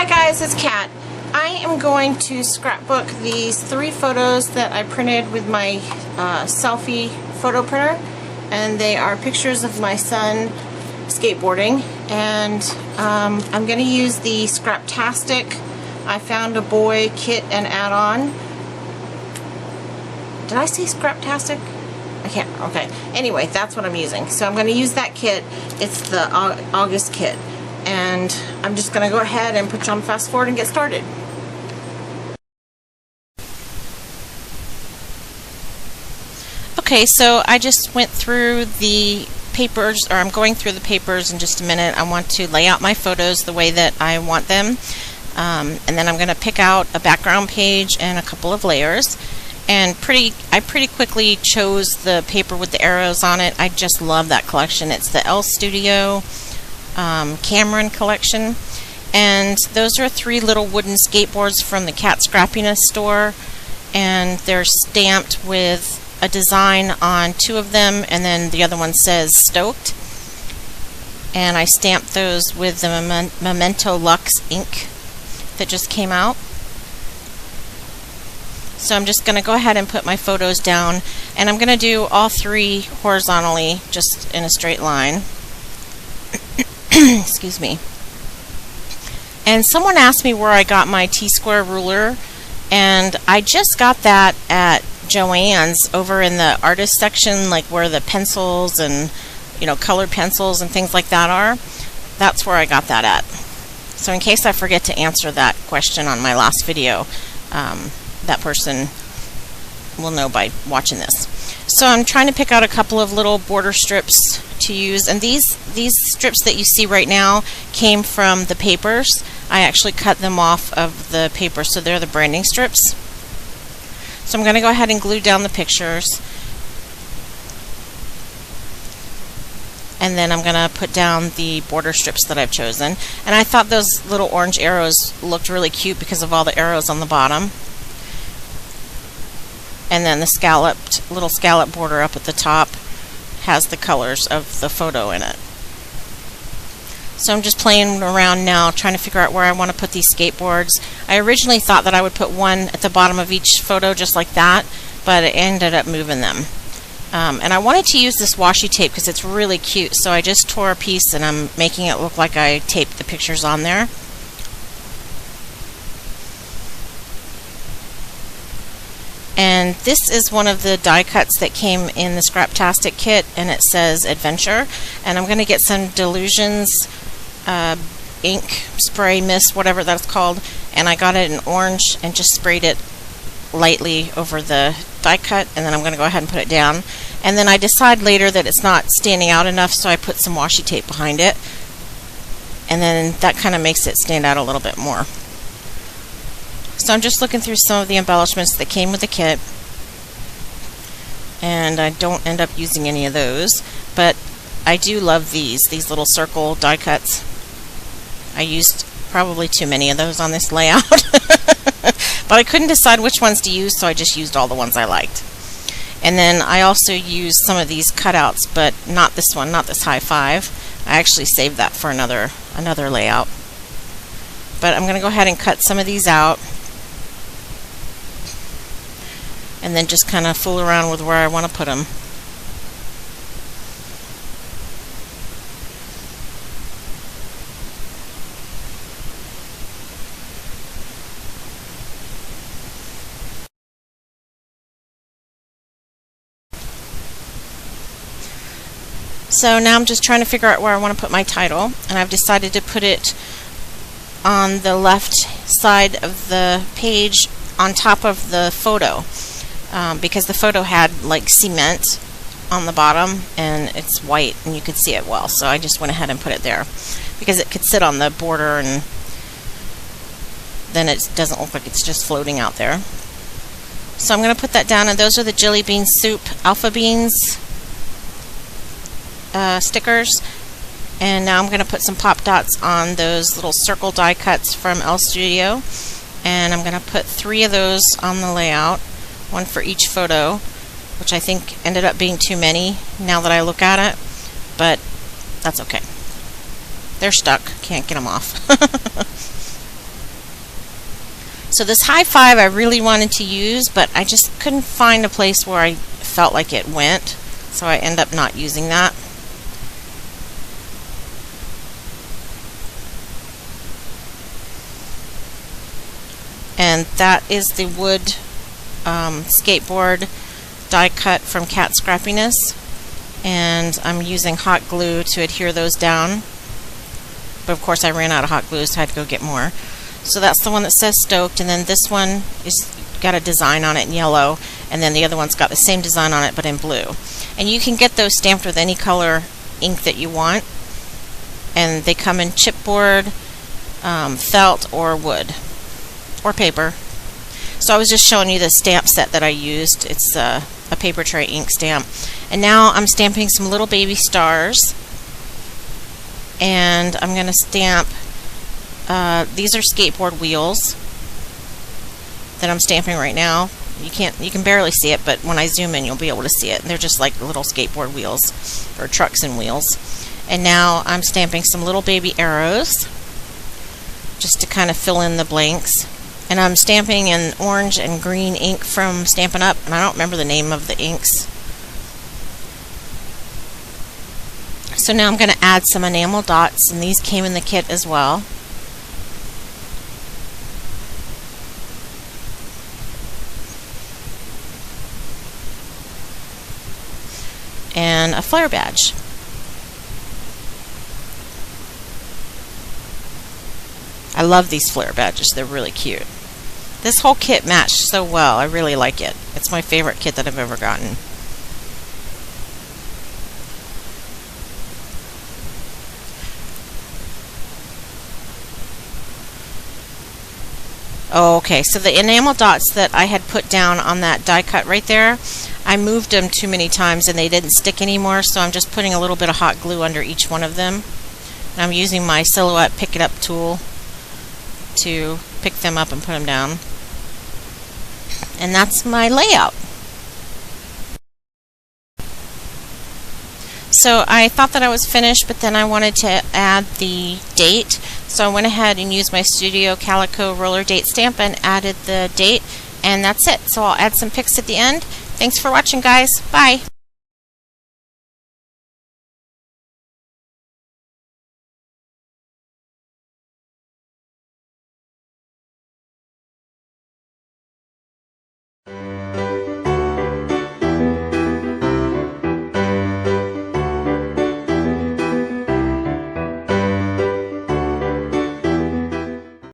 guys, it's Kat. I am going to scrapbook these 3 photos that I printed with my selfie photo printer, and they are pictures of my son skateboarding, and I'm going to use the Scraptastic I Found a Boy kit and add-on. Did I say Scraptastic? I can't, okay. Anyway, that's what I'm using. So I'm going to use that kit. It's the August kit. And I'm just going to go ahead and put you on fast forward and get started. Okay, so I just went through the papers, or I'm going through the papers in just a minute. I want to lay out my photos the way that I want them. And then I'm going to pick out a background page and a couple of layers. And I pretty quickly chose the paper with the arrows on it. I just love that collection. It's the L Studio Cameron collection, and those are 3 little wooden skateboards from the Cat Scrappiness store, and they're stamped with a design on 2 of them, and then the other one says Stoked, and I stamped those with the Memento Lux ink that just came out. So I'm just going to go ahead and put my photos down, and I'm going to do all 3 horizontally, just in a straight line. Excuse me. And someone asked me where I got my T-square ruler, and I just got that at Joann's over in the artist section, like where the pencils and, you know, colored pencils and things like that are. That's where I got that at. So in case I forget to answer that question on my last video, that person will know by watching this. So I'm trying to pick out a couple of little border strips to use, and these strips that you see right now came from the papers. I actually cut them off of the paper, so they're the branding strips. So I'm going to go ahead and glue down the pictures, and then I'm going to put down the border strips that I've chosen. And I thought those little orange arrows looked really cute because of all the arrows on the bottom. And then the little scallop border up at the top has the colors of the photo in it. So I'm just playing around now, trying to figure out where I want to put these skateboards. I originally thought that I would put one at the bottom of each photo just like that, but I ended up moving them. And I wanted to use this washi tape because it's really cute, so I just tore a piece and I'm making it look like I taped the pictures on there. And this is one of the die cuts that came in the Scraptastic kit, and it says Adventure. And I'm going to get some Delusions ink, spray, mist, whatever that's called. And I got it in orange and just sprayed it lightly over the die cut. And then I'm going to go ahead and put it down. And then I decide later that it's not standing out enough, so I put some washi tape behind it. And then that kind of makes it stand out a little bit more. So I'm just looking through some of the embellishments that came with the kit, and I don't end up using any of those, but I do love these little circle die cuts. I used probably too many of those on this layout, but I couldn't decide which ones to use, so I just used all the ones I liked. And then I also used some of these cutouts, but not this one, not this high 5. I actually saved that for another layout. But I'm going to go ahead and cut some of these out, and then just kind of fool around with where I want to put them. So now I'm just trying to figure out where I want to put my title, and I've decided to put it on the left side of the page on top of the photo. Because the photo had like cement on the bottom and it's white and you could see it well, so I just went ahead and put it there because it could sit on the border and then it doesn't look like it's just floating out there. So I'm going to put that down, and those are the Jelly Bean Soup Alpha Beans stickers. And now I'm going to put some pop dots on those little circle die cuts from L Studio, and I'm going to put 3 of those on the layout, one for each photo, which I think ended up being too many now that I look at it, but that's okay. They're stuck, can't get them off. So this high five I really wanted to use, but I just couldn't find a place where I felt like it went, so I end up not using that. And that is the wood skateboard die cut from Cat Scrappiness, and I'm using hot glue to adhere those down, but of course I ran out of hot glue, so I had to go get more. So that's the one that says stoked, and then this one is got a design on it in yellow, and then the other one's got the same design on it but in blue. And you can get those stamped with any color ink that you want, and they come in chipboard, felt, or wood, or paper. So I was just showing you the stamp set that I used. It's a paper tray ink stamp. And now I'm stamping some little baby stars, and I'm going to stamp these are skateboard wheels that I'm stamping right now. You can barely see it, but when I zoom in you'll be able to see it. They're just like little skateboard wheels, or trucks and wheels. And now I'm stamping some little baby arrows just to kind of fill in the blanks. And I'm stamping in orange and green ink from Stampin' Up, and I don't remember the name of the inks. So now I'm going to add some enamel dots, and these came in the kit as well. And a flare badge. I love these flare badges, they're really cute. This whole kit matched so well, I really like it. It's my favorite kit that I've ever gotten. Okay, so the enamel dots that I had put down on that die cut right there, I moved them too many times and they didn't stick anymore, so I'm just putting a little bit of hot glue under each one of them. And I'm using my Silhouette Pick It Up tool to pick them up and put them down. And that's my layout. So I thought that I was finished, but then I wanted to add the date. So I went ahead and used my Studio Calico roller date stamp and added the date, and that's it. So I'll add some pics at the end. Thanks for watching, guys. Bye.